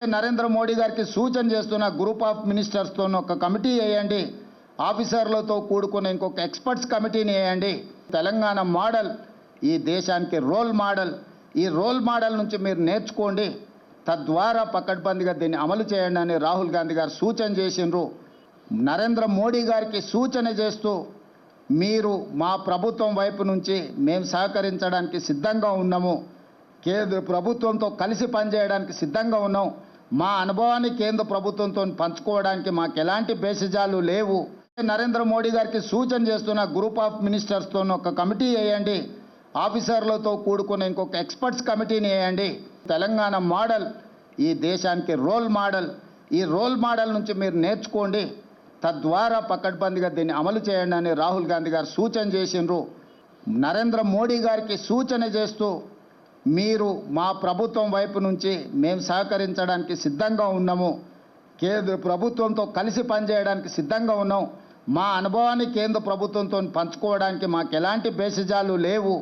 నరేంద్ర మోడీ గారికి సూచన చేస్తున్న గ్రూప్ ఆఫ్ మినిస్టర్స్తో ఒక కమిటీ వేయండి, ఆఫీసర్లతో కూడుకున్న ఇంకొక ఎక్స్పర్ట్స్ కమిటీని వేయండి. తెలంగాణ మోడల్ ఈ దేశానికి రోల్ మోడల్. ఈ రోల్ మోడల్ నుంచి మీరు నేర్చుకోండి, తద్వారా పకడ్బందీగా దీన్ని అమలు చేయండి అని రాహుల్ గాంధీ గారు సూచన చేసిండ్రు. నరేంద్ర మోడీ గారికి సూచన చేస్తూ మీరు మా ప్రభుత్వం వైపు నుంచి మేము సహకరించడానికి సిద్ధంగా ఉన్నాము, కేంద్ర ప్రభుత్వంతో కలిసి పనిచేయడానికి సిద్ధంగా ఉన్నాం, మా అనుభవాన్ని కేంద్ర ప్రభుత్వంతో పంచుకోవడానికి మాకు ఎలాంటి భేషజాలు లేవు. నరేంద్ర మోడీ గారికి సూచన చేస్తున్న గ్రూప్ ఆఫ్ మినిస్టర్స్తో ఒక కమిటీ వేయండి, ఆఫీసర్లతో కూడుకున్న ఇంకొక ఎక్స్పర్ట్స్ కమిటీని వేయండి. తెలంగాణ మోడల్ ఈ దేశానికి రోల్ మోడల్. ఈ రోల్ మోడల్ నుంచి మీరు నేర్చుకోండి, తద్వారా పకడ్బందీగా దీన్ని అమలు చేయండి అని రాహుల్ గాంధీ గారు సూచన చేసిండ్రు. నరేంద్ర మోడీ గారికి సూచన చేస్తూ మీరు మా ప్రభుత్వం వైపు నుంచి మేము సహకరించడానికి సిద్ధంగా ఉన్నాము, కేంద్ర ప్రభుత్వంతో కలిసి పనిచేయడానికి సిద్ధంగా ఉన్నాం, మా అనుభవాన్ని కేంద్ర ప్రభుత్వంతో పంచుకోవడానికి మాకు ఎలాంటి భేషజాలు లేవు.